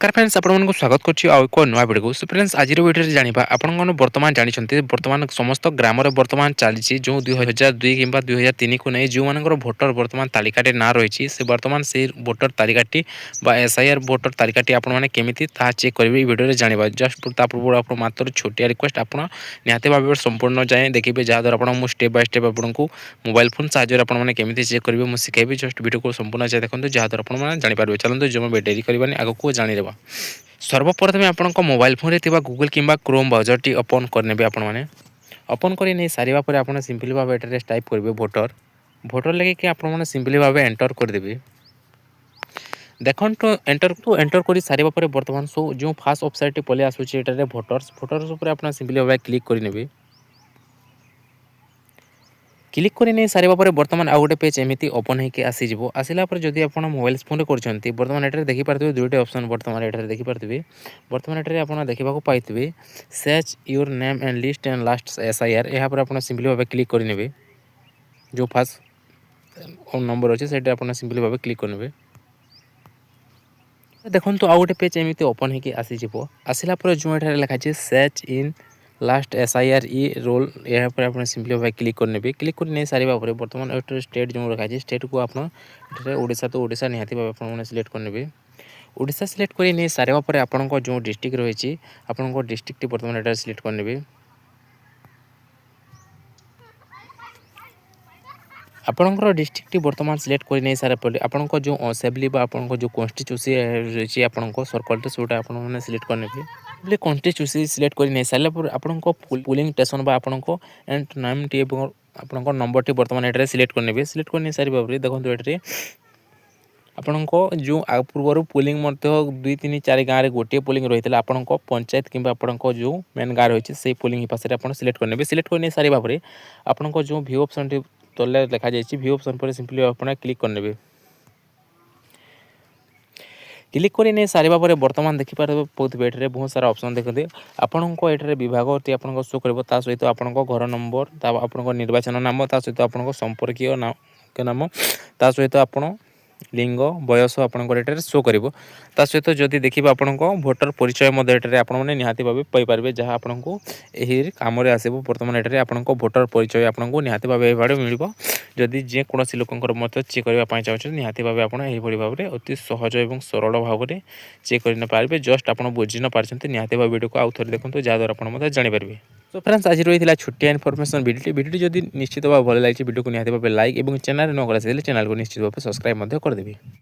नमस्कार फ्रेंड्स आपको स्वागत करुच्ची आउ एक नुआ भिडियो सो फ्रेंड्स आज भिडियो जाना आपण बर्तमान जानते बर्तमान समस्त ग्राम बर्तमान चली जो 2002 कि 2003 को नहीं जो मान भोटर बर्तमान तालिकाटे ना रही से बर्तमान से भोटर तालिकाटी एसआईआर भोटर तालिकाटी आपने केमी चेक करेंगे भिडियो जाना जस्ट पूर्व आप मात्र छोटिया रिक्वेस्ट आप निहती भाव संपूर्ण जाए देखिए जहाँद्वारा आप स्टेप बाय स्टेप आपको मोबाइल फोन साहाଯ୍य आपने केमी चेक करेंगे मुझे शिखेबी जस्ट भिडियो को संपूर्ण जाए देखते जहाँद्वारा आप जापर चलते जो डेरी करवानी आगे को जाने सर्वप्रथमे आपण मोबाइल फोन रे गूगल किंबा क्रोम ब्राउजर टी ओपन करने आपने ओपन कर नहीं सारा पर आप सिंपली भाव एड्रेस टाइप करेंगे भोटर भोटर लगे आपने सिंपली भाव एंटर करदेवे देखो तो एंटर कर सारा पर बर्तमान सो जो फास्ट वेबसाइट पलि आसूँ भोटर्स भोटर्स आप सिंपली भाव क्लिक करेंगे क्लिक कर नहीं सारा पर बर्तमान आउ गोटे पेज एमती ओपन होकर आसीज आसला जदि आप मोबाइल फोन कर बर्तमान ये देखिपे दुईट ऑप्शन बर्तमान ये देखिपे बर्तमान ये आप देखा पाइबे search your name and list and last SIR यहाँ पर आप सिंपली भाव क्लिक करेंगे जो फास्ट नंबर अच्छे से सिंपली भाव क्लिक करेंगे देखो तो आउ गोटे पेज एमती ओपन होकर आसीज आसला जो ये लिखाई search in last SIR E roll यहाँ पर आप सिंपली भाव क्लिक करेंगे क्लिक कर नहीं सारा पर बर्तमान स्टेट जो रखा स्टेट को आप ओडिशा तो ओडिशा निहाती भाव आप सिलेक्ट करेंगे ओडिशा सिलेक्ट कर नहीं सारा पर आपण जो डिस्ट्रिक्ट रही आपण डिस्ट्रिक्ट बर्तमान यहाँ सिलेक्ट करेंगे आपंकर डिस्ट्रिक्ट बर्तमान सिलेक्ट कर नहीं सारा पड़े आपण जो असेंबली आपन जो कन्स्टिट्यूसी रही आपंक सर्कल सोटा आपने सिलेक्ट करेंगे कन्स्टिट्यूसी सिलेक्ट कर नहीं सारा पर आपण पुलिंग स्टेशन आपंक एंड नाम टी आपंक नंबर टी बर्तमान ये सिलेक्ट करेंगे सिलेक्ट कर नहीं सारा देखो ये आपण जो पूर्व पुलिंग दुई तीन चार गाँव में गोटे पुलिंग रही है आपण पंचायत कि जो मेन गाँव रही है पुलिंग पास सिलेक्ट करेंगे सिलेक्ट कर नहीं सारा भाव आपण जो व्यू ऑप्शन तले देखा जाए व्यू ऑप्शन पर सिंपली आप क्लिक करेंगे क्लिक कर नहीं सारा पर बर्तमान देखिपारे ये बहुत सारा ऑप्शन देखते आपण ये विभाग टी आप शो कर सहित आपण घर नंबर आप निर्वाचन नाम सहित आप संपर्कीय नाम सहित आप लिंग बयस आपंकर शो कर सहित जदि देखिए आपण भोटर परिचय आपने निहाती भाव पाइपर जहाँ आपको यही कम आसो बर्तमान ये आप भोटर परिचय आपको निहाती भाव ये मिल जदि जेकोसी लोकर मत चेक करने चाहते निहाती भाव आप भाव में अति सहज और सरल भाव में चेक कर पारे जस्ट आप बुझी न पार्टी निहाती भाव वीडियो को आउ थे देखो जहाँद्वारा आप जानीपारे तो फ्रेंड्स आज रही है छोटिया इनफॉरमेशन वीडियो जदि निश्चित भाव भल लगी वीडियो को निहाती भाव लाइक और चैनल न कर चैनल को निश्चित भाव सब्सक्राइब करदेवी।